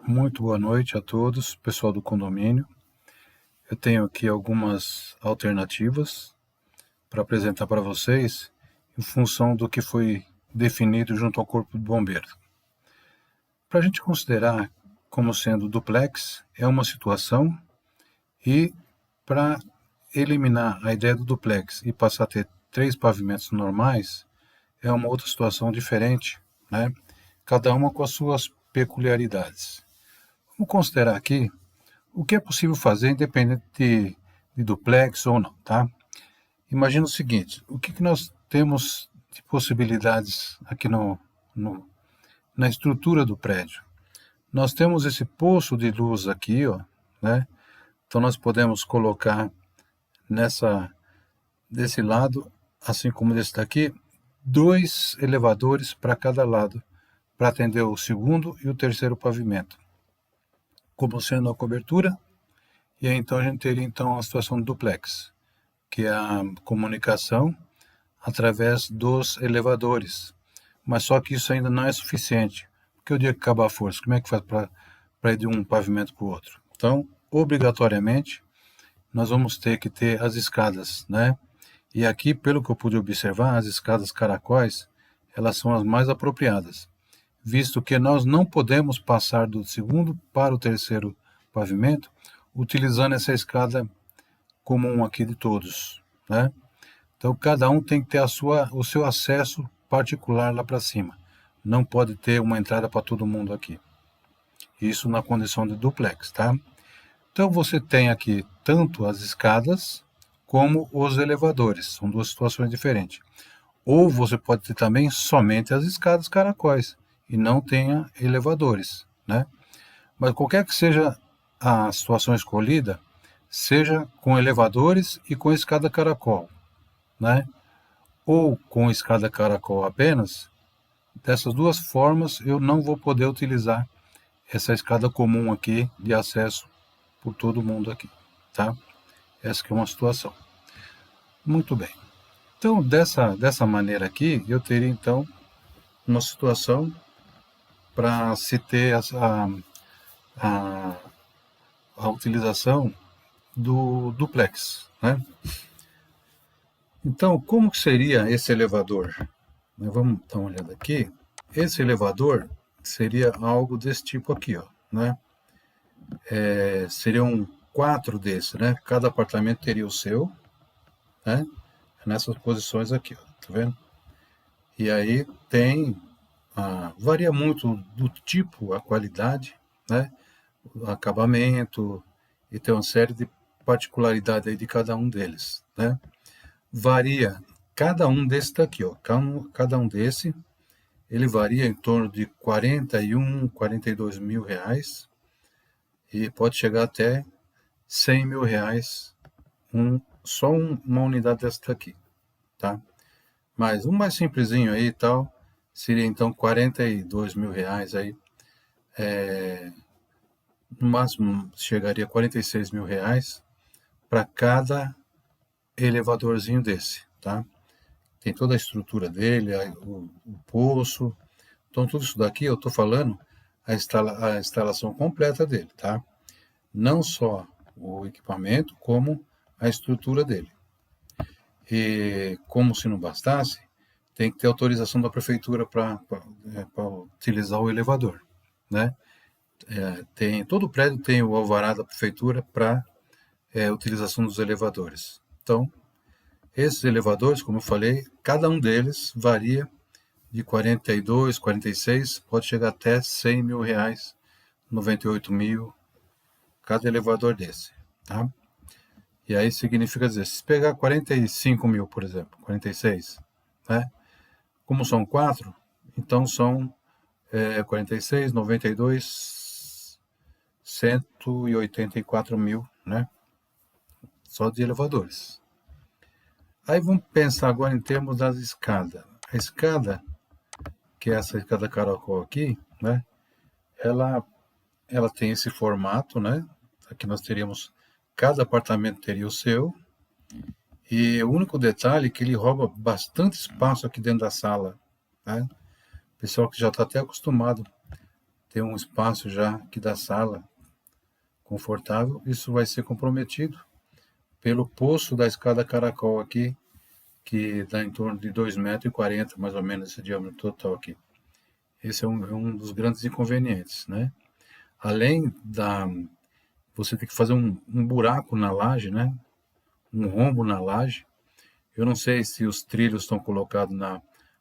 Muito boa noite a todos, pessoal do condomínio. Eu tenho aqui algumas alternativas para apresentar para vocês em função do que foi definido junto ao Corpo de Bombeiros. Para a gente considerar como sendo duplex, é uma situação, e para eliminar a ideia do duplex e passar a ter 3 pavimentos normais, é uma outra situação diferente, né? Cada uma com as suas peculiaridades. Vamos considerar aqui o que é possível fazer independente de duplex ou não, tá? Imagina o seguinte, o que nós temos de possibilidades aqui na estrutura do prédio? Nós temos esse poço de luz aqui, ó, né? Então nós podemos colocar desse lado, assim como desse daqui, 2 elevadores para cada lado, para atender o segundo e o terceiro pavimento, como sendo a cobertura. E aí então a gente teria então a situação do duplex, que é a comunicação através dos elevadores. Mas só que isso ainda não é suficiente, porque o dia que acabar a força, como é que faz para ir de um pavimento para o outro? Então, obrigatoriamente, nós vamos ter que ter as escadas, né? E aqui, pelo que eu pude observar, as escadas caracóis, elas são as mais apropriadas, visto que nós não podemos passar do segundo para o terceiro pavimento utilizando essa escada comum aqui de todos, né? Então cada um tem que ter o seu acesso particular lá para cima. Não pode ter uma entrada para todo mundo aqui. Isso na condição de duplex, tá? Então você tem aqui tanto as escadas como os elevadores. São duas situações diferentes. Ou você pode ter também somente as escadas caracóis e não tenha elevadores, né? Mas qualquer que seja a situação escolhida, seja com elevadores e com escada caracol, né? Ou com escada caracol apenas, dessas duas formas eu não vou poder utilizar essa escada comum aqui de acesso por todo mundo aqui, tá? Essa que é uma situação. Muito bem. Então, dessa maneira aqui, eu teria então uma situação para se ter a, a utilização do duplex, né? Então, como que seria esse elevador? Vamos dar uma olhada aqui. Esse elevador seria algo desse tipo aqui, ó, né? Seriam 4 desses, né? Cada apartamento teria o seu, né? Nessas posições aqui, ó, tá vendo? E aí varia muito do tipo, a qualidade, né? O acabamento, e tem uma série de particularidades aí de cada um deles, né? Varia, cada um desse daqui, ó, cada um desse, ele varia em torno de 41, 42 mil reais, e pode chegar até 100 mil reais, uma unidade dessa daqui, tá? Mas um mais simplesinho aí e tal, seria então 42 mil reais aí, no máximo chegaria a 46 mil reais para cada elevadorzinho desse, tá? Tem toda a estrutura dele, o poço, então tudo isso daqui eu estou falando a instalação completa dele, tá? Não só o equipamento, como a estrutura dele. E como se não bastasse, tem que ter autorização da prefeitura para utilizar o elevador, né? Todo prédio tem o alvará da prefeitura para utilização dos elevadores. Então, esses elevadores, como eu falei, cada um deles varia de 42, 46, pode chegar até 100 mil reais, 98 mil, cada elevador desse, tá? E aí significa dizer, se pegar 45 mil, por exemplo, 46, né? Como são 4, então são 46, 92, 184 mil, né? Só de elevadores. Aí vamos pensar agora em termos das escadas. A escada, que é essa escada caracol aqui, né? Ela tem esse formato, né? Aqui nós teríamos, cada apartamento teria o seu, e o único detalhe é que ele rouba bastante espaço aqui dentro da sala, né? O pessoal que já está até acostumado ter um espaço já aqui da sala confortável, isso vai ser comprometido pelo poço da escada caracol aqui, que dá em torno de 2,40 m, mais ou menos, esse diâmetro total aqui. Esse é um dos grandes inconvenientes, né? Além da... Você tem que fazer um buraco na laje, né? Um rombo na laje. Eu não sei se os trilhos estão colocados na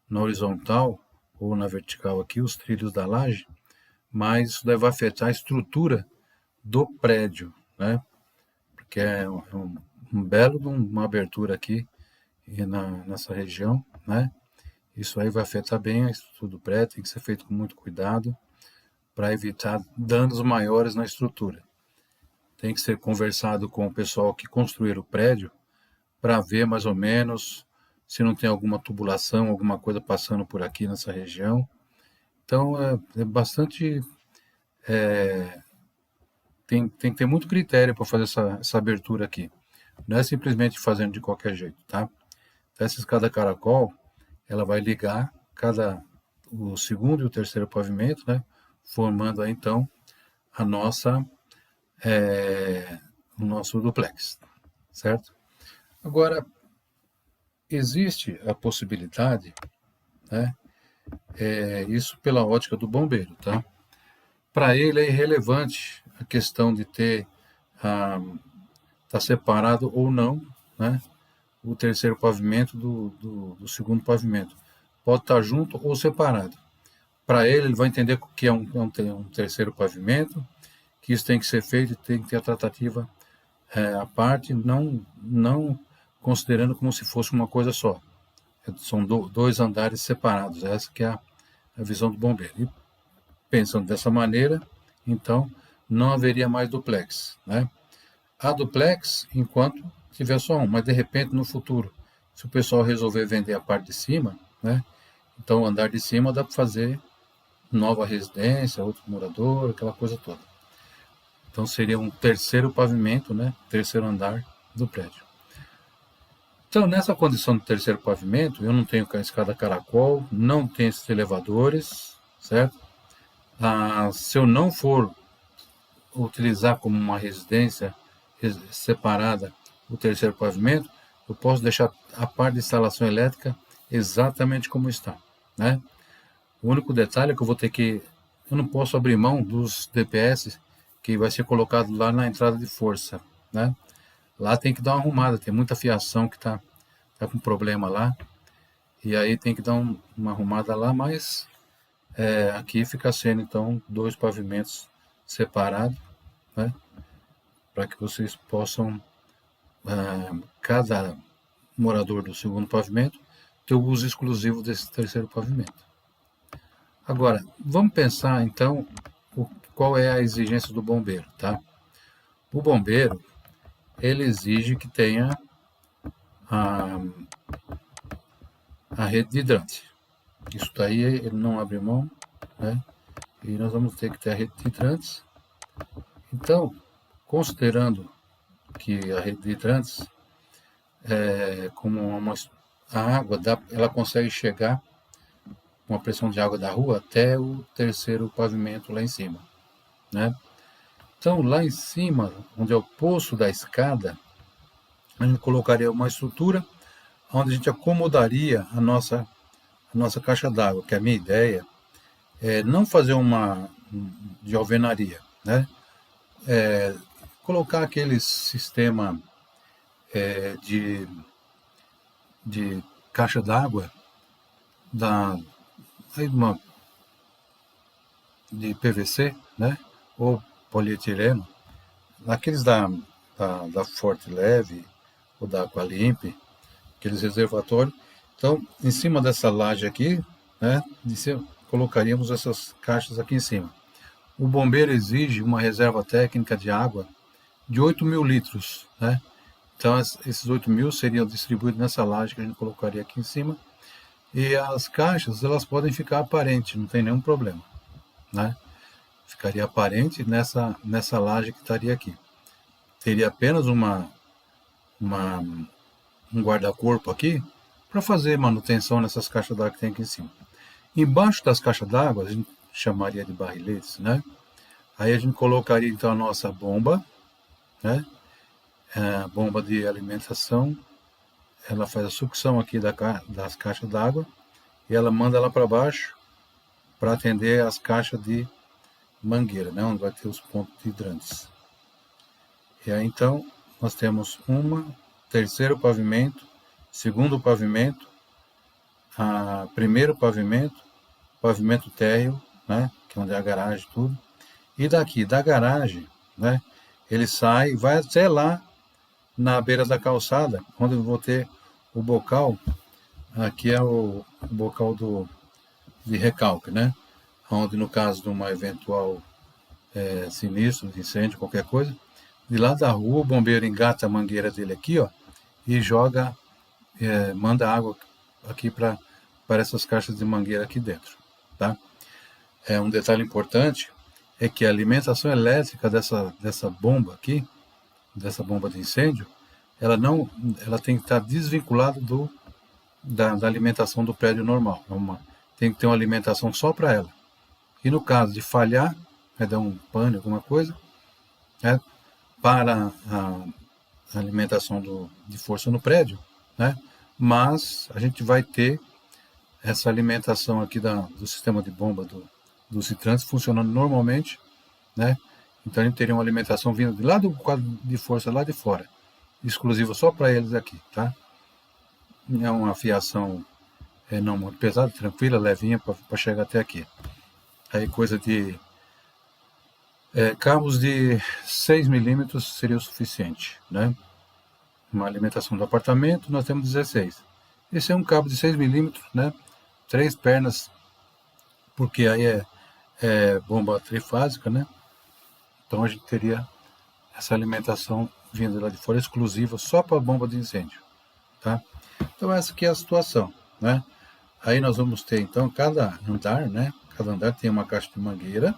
horizontal ou na vertical aqui, os trilhos da laje, mas isso deve afetar a estrutura do prédio, né? Porque é um belo de uma abertura aqui nessa região, né? Isso aí vai afetar bem a estrutura do prédio, tem que ser feito com muito cuidado para evitar danos maiores na estrutura. Tem que ser conversado com o pessoal que construir o prédio para ver mais ou menos se não tem alguma tubulação, alguma coisa passando por aqui nessa região. Então é bastante... tem que ter muito critério para fazer essa abertura aqui. Não é simplesmente fazendo de qualquer jeito, tá? Então, essa escada caracol, ela vai ligar o segundo e o terceiro pavimento, né? Formando aí, então, o nosso duplex, certo? Agora, existe a possibilidade, né? Isso pela ótica do bombeiro, tá? Para ele é irrelevante a questão de tá separado ou não, né? O terceiro pavimento do segundo pavimento. Pode estar junto ou separado. Para ele vai entender que é um terceiro pavimento, que isso tem que ser feito, tem que ter a tratativa à parte, não considerando como se fosse uma coisa só. São dois andares separados, essa que é a visão do bombeiro. E pensando dessa maneira, então, não haveria mais duplex, né? A duplex, enquanto tiver só um, mas de repente, no futuro, se o pessoal resolver vender a parte de cima, né? Então, o andar de cima dá para fazer nova residência, outro morador, aquela coisa toda. Então, seria um terceiro pavimento, né? Terceiro andar do prédio. Então, nessa condição de terceiro pavimento, eu não tenho a escada caracol, não tenho esses elevadores, certo? Se eu não for utilizar como uma residência separada o terceiro pavimento, eu posso deixar a parte de instalação elétrica exatamente como está, né? O único detalhe é que eu não posso abrir mão dos DPS que vai ser colocado lá na entrada de força, né? Lá tem que dar uma arrumada, tem muita fiação que tá com problema lá, e aí tem que dar uma arrumada lá, mas aqui fica sendo então 2 pavimentos separados, né? Para que vocês possam, cada morador do segundo pavimento, ter o uso exclusivo desse terceiro pavimento. Agora, vamos pensar então qual é a exigência do bombeiro, tá? O bombeiro, ele exige que tenha a rede de hidrante. Isso daí ele não abre mão, né? E nós vamos ter que ter a rede de hidrantes. Então, considerando que a rede de hidrantes como a água ela consegue chegar com a pressão de água da rua até o terceiro pavimento lá em cima, né? Então, lá em cima, onde é o poço da escada, a gente colocaria uma estrutura onde a gente acomodaria a nossa caixa d'água, que a minha ideia é não fazer uma de alvenaria, né? Colocar aquele sistema de caixa d'água de PVC, né? Ou polietileno, aqueles da Forte Leve ou da Aqualimp, aqueles reservatórios. Então, em cima dessa laje aqui, né, colocaríamos essas caixas aqui em cima. O bombeiro exige uma reserva técnica de água de 8.000 litros, né? Então, esses 8.000 seriam distribuídos nessa laje que a gente colocaria aqui em cima. E as caixas, elas podem ficar aparentes, não tem nenhum problema, né? Ficaria aparente nessa laje que estaria aqui. Teria apenas um guarda-corpo aqui para fazer manutenção nessas caixas d'água que tem aqui em cima. Embaixo das caixas d'água, a gente chamaria de barriletes, né? Aí a gente colocaria então a nossa bomba, né? A bomba de alimentação, ela faz a sucção aqui das caixas d'água e ela manda lá para baixo para atender as caixas de mangueira, né? Onde vai ter os pontos de hidrantes. E aí então nós temos terceiro pavimento, segundo pavimento, primeiro pavimento, pavimento térreo, né? Que é onde é a garagem, tudo. E daqui, da garagem, né? Ele sai, vai até lá na beira da calçada, onde eu vou ter o bocal. Aqui é o bocal de recalque, né? Onde no caso de uma eventual sinistro, de incêndio, qualquer coisa, de lá da rua o bombeiro engata a mangueira dele aqui, ó, e joga, manda água aqui para essas caixas de mangueira aqui dentro, tá? Um detalhe importante é que a alimentação elétrica dessa bomba aqui, dessa bomba de incêndio, ela tem que estar desvinculada da alimentação do prédio normal. Tem que ter uma alimentação só para ela. E no caso de falhar, dar um pane, alguma coisa, né, para a alimentação de força no prédio, né, mas a gente vai ter essa alimentação aqui do sistema de bomba dos hidrantes funcionando normalmente, né? Então a gente teria uma alimentação vindo de lá do quadro de força lá de fora, exclusiva só para eles aqui, tá? É uma fiação não muito pesada, tranquila, levinha para chegar até aqui. Aí coisa de cabos de 6 milímetros seria o suficiente, né? Uma alimentação do apartamento, nós temos 16. Esse é um cabo de 6 milímetros, né? 3 pernas, porque aí é bomba trifásica, né? Então a gente teria essa alimentação vindo lá de fora, exclusiva só para a bomba de incêndio, tá? Então essa aqui é a situação, né? Aí nós vamos ter então cada andar, né? Cada andar tem uma caixa de mangueira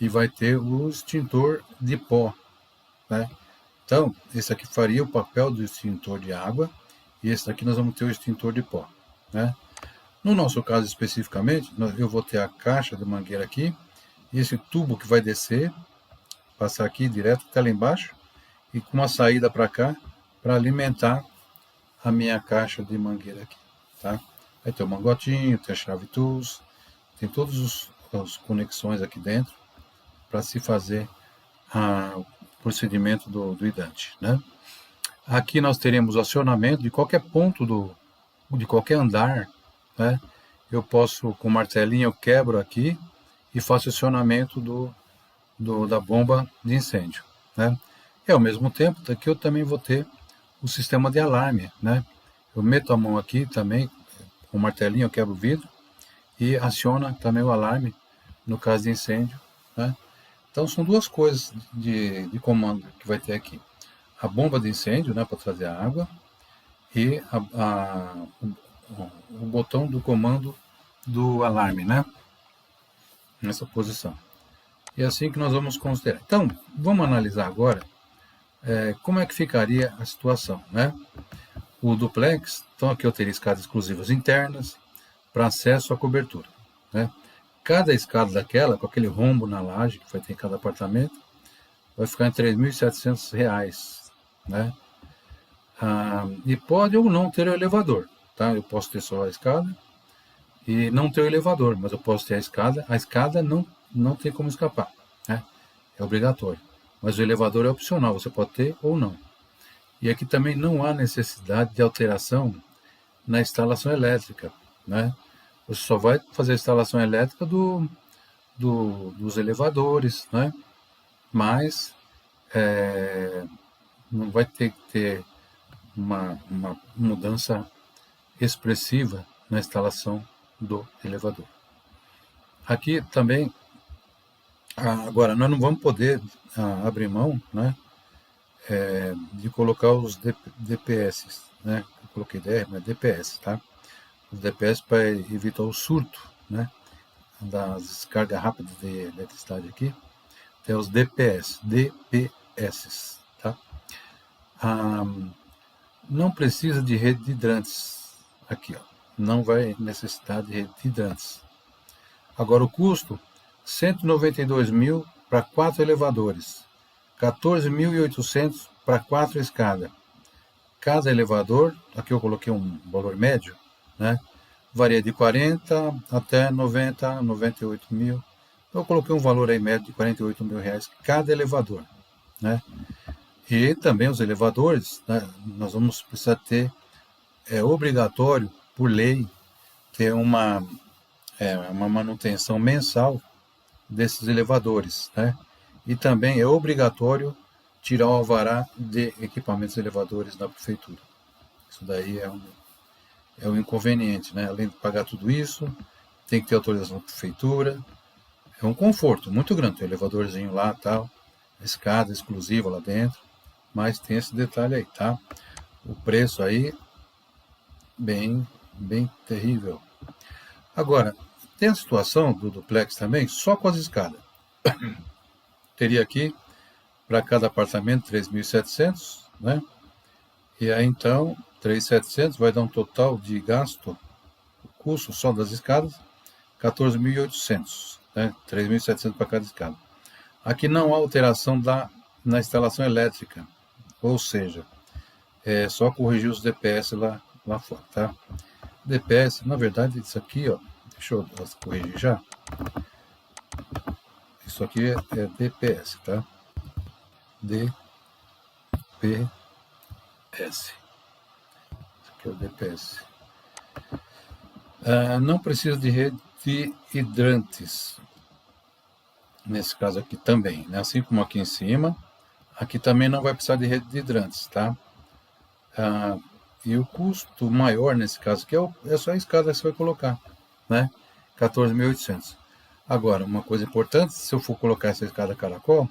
e vai ter o extintor de pó, né? Então esse aqui faria o papel do extintor de água e esse daqui nós vamos ter o extintor de pó, né? No nosso caso especificamente, eu vou ter a caixa de mangueira aqui e esse tubo que vai descer, passar aqui direto até lá embaixo e com uma saída para cá para alimentar a minha caixa de mangueira aqui, tá? Aí tem o mangotinho, tem a chave tools, tem todas as conexões aqui dentro para se fazer o procedimento do hidrante, né? Aqui nós teremos o acionamento de qualquer ponto de qualquer andar, né? Eu posso, com o martelinho, eu quebro aqui e faço acionamento da bomba de incêndio, né? E ao mesmo tempo, daqui eu também vou ter o sistema de alarme, né? Eu meto a mão aqui também, com o martelinho eu quebro o vidro e aciona também o alarme no caso de incêndio, né? Então são duas coisas de comando que vai ter aqui. A bomba de incêndio, né, para trazer a água, e o botão do comando do alarme, né? Nessa posição. E é assim que nós vamos considerar. Então, vamos analisar agora como é que ficaria a situação, né? O duplex, então aqui eu teria escadas exclusivas internas para acesso à cobertura, né? Cada escada daquela, com aquele rombo na laje que vai ter em cada apartamento, vai ficar em R$3.700, né? E pode ou não ter o elevador, tá? Eu posso ter só a escada e não ter o elevador, mas eu posso ter a escada não tem como escapar, né? É obrigatório. Mas o elevador é opcional, você pode ter ou não. E aqui também não há necessidade de alteração na instalação elétrica, né? Você só vai fazer a instalação elétrica dos elevadores, né? Mas não vai ter que ter uma mudança expressiva na instalação do elevador. Aqui também, agora, nós não vamos poder abrir mão, né, de colocar os DPS, né? Eu coloquei DR, mas DPS, tá? Os DPS para evitar o surto, né, das descargas rápidas de eletricidade aqui. Tem os DPS, tá? Não precisa de rede de hidrantes aqui, ó. Não vai necessitar de rede de hidrantes. Agora o custo, 192 mil para 4 elevadores, 14.800 para 4 escadas. Cada elevador, aqui eu coloquei um valor médio, né? Varia de 40 até 90, 98 mil. Eu coloquei um valor aí médio de 48 mil reais cada elevador, né? E também os elevadores, né, nós vamos precisar ter, é obrigatório, por lei, ter uma manutenção mensal desses elevadores, né? E também é obrigatório tirar o alvará de equipamentos elevadores da prefeitura. Isso daí é um inconveniente, né? Além de pagar tudo isso, tem que ter autorização da prefeitura. É um conforto muito grande, tem um elevadorzinho lá, tal, escada exclusiva lá dentro, mas tem esse detalhe aí, tá? O preço aí, bem terrível. Agora, tem a situação do duplex também, só com as escadas. Teria aqui, para cada apartamento, 3.700, né? E aí, então, 3.700 vai dar um total de gasto, o custo só das escadas, 14.800, né? 3.700 para cada escada. Aqui não há alteração na instalação elétrica, ou seja, é só corrigir os DPS lá fora, tá? DPS, na verdade, isso aqui, ó, deixa eu corrigir já. Isso aqui é DPS, tá? DPS. Isso aqui é o DPS. Não precisa de rede de hidrantes. Nesse caso aqui também, né? Assim como aqui em cima, aqui também não vai precisar de rede de hidrantes, tá? E o custo maior nesse caso aqui é só a escada que você vai colocar, né? 14.800. Agora, uma coisa importante, se eu for colocar essa escada caracol,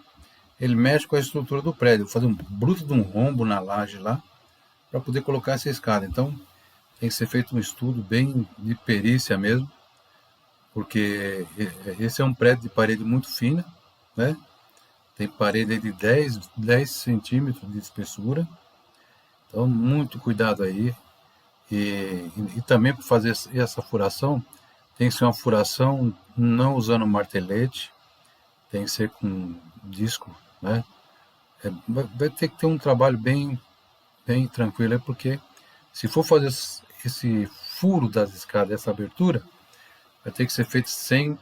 ele mexe com a estrutura do prédio. Vou fazer um bruto de um rombo na laje lá, para poder colocar essa escada. Então, tem que ser feito um estudo bem de perícia mesmo, porque esse é um prédio de parede muito fina, né? Tem parede de 10 centímetros de espessura. Então, muito cuidado aí. E também para fazer essa furação, tem que ser uma furação não usando martelete, tem que ser com disco, né? Vai ter que ter um trabalho bem tranquilo, porque se for fazer esse furo das escadas, essa abertura, vai ter que ser feito sem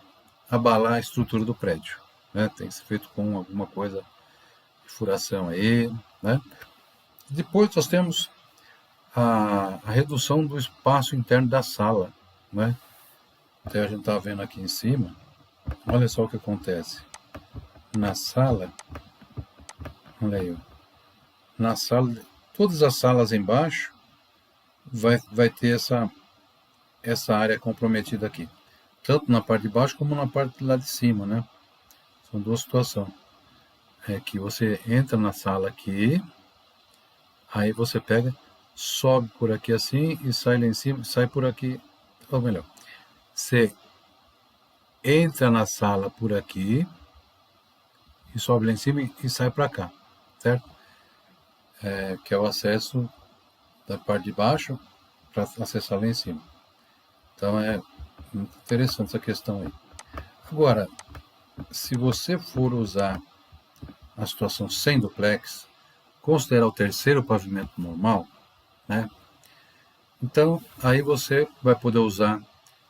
abalar a estrutura do prédio, né? Tem que ser feito com alguma coisa de furação aí, né? Depois nós temos a redução do espaço interno da sala, né? Até a gente está vendo aqui em cima, olha só o que acontece. Na sala, olha aí, na sala, todas as salas embaixo vai ter essa área comprometida aqui, tanto na parte de baixo como na parte lá de cima, né? São duas situações. É que você entra na sala aqui, aí você pega, sobe por aqui assim e sai lá em cima, sai por aqui, ou melhor, você entra na sala por aqui e sobe lá em cima e sai para cá, certo? Que é o acesso da parte de baixo para acessar lá em cima. Então é muito interessante essa questão aí. Agora, se você for usar a situação sem duplex, considerar o terceiro pavimento normal, né? Então, aí você vai poder usar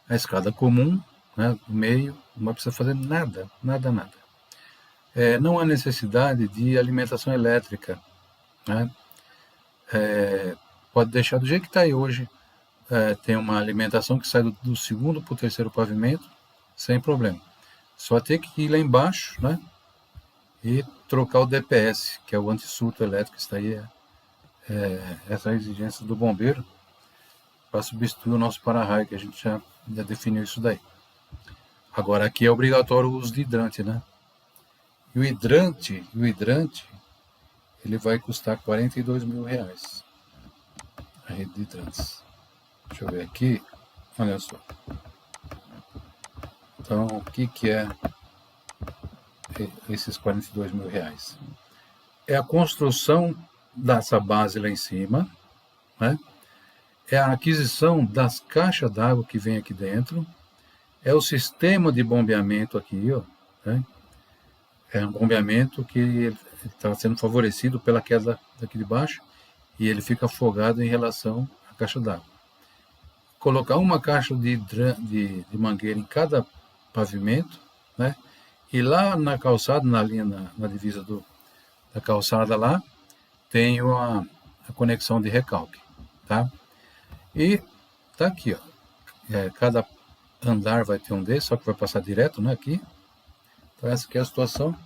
a escada comum, né, no meio, não vai precisar fazer nada. Não há necessidade de alimentação elétrica, né? Pode deixar do jeito que está aí hoje. Tem uma alimentação que sai do segundo para o terceiro pavimento, sem problema. Só tem que ir lá embaixo, né? E trocar o DPS, que é o antissurto elétrico, que está aí, essa exigência do bombeiro, para substituir o nosso para-raio, que a gente já definiu isso daí. Agora aqui é obrigatório o uso de hidrante, né? E o hidrante, ele vai custar 42 mil reais. A rede de hidrantes. Deixa eu ver aqui. Olha só. Então, o que é esses 42 mil reais? É a construção dessa base lá em cima, né? É a aquisição das caixas d'água que vem aqui dentro, é o sistema de bombeamento aqui, ó, né? É um bombeamento que está sendo favorecido pela queda daqui de baixo e ele fica afogado em relação à caixa d'água. Colocar uma caixa de mangueira em cada pavimento, né? E lá na calçada, na linha, na divisa da calçada lá, tem a conexão de recalque, tá? E tá aqui, ó. Cada andar vai ter um desses, só que vai passar direto, né, aqui. Então essa aqui é a situação.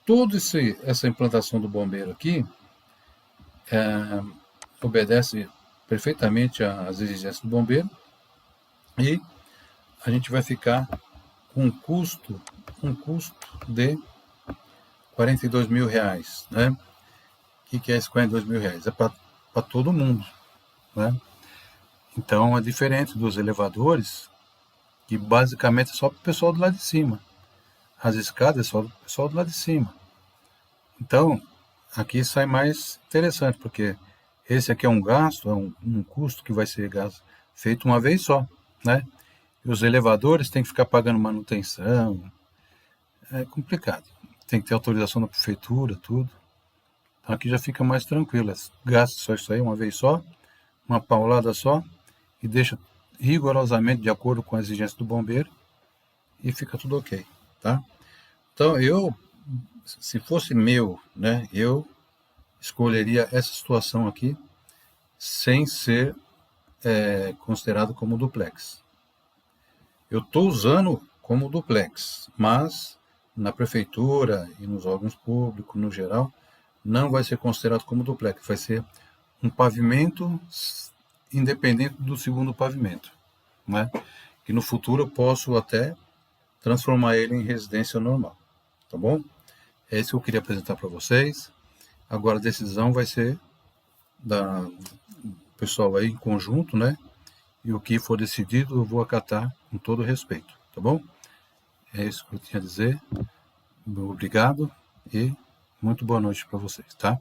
Toda essa implantação do bombeiro aqui obedece perfeitamente às exigências do bombeiro e a gente vai ficar com um custo de R$42.000, né? O que é esses R$42.000? É para todo mundo, né? Então é diferente dos elevadores, que basicamente é só para o pessoal do lado de cima. As escadas é só para o pessoal do lado de cima. Então, aqui sai mais interessante, porque esse aqui é um gasto, é um custo que vai ser feito uma vez só, né? E os elevadores têm que ficar pagando manutenção, é complicado. Tem que ter autorização da prefeitura, tudo. Então aqui já fica mais tranquilo, gasta só isso aí uma vez só, uma paulada só, e deixa rigorosamente de acordo com as exigências do bombeiro, e fica tudo ok, tá? Então se fosse meu, né, eu escolheria essa situação aqui sem ser considerado como duplex. Eu estou usando como duplex, mas na prefeitura e nos órgãos públicos, no geral, não vai ser considerado como duplex, vai ser um pavimento independente do segundo pavimento, né? Que no futuro eu posso até transformar ele em residência normal, tá bom? É isso que eu queria apresentar para vocês. Agora a decisão vai ser do pessoal aí em conjunto, né? E o que for decidido eu vou acatar com todo respeito, tá bom? É isso que eu tinha a dizer. Obrigado e muito boa noite para vocês, tá?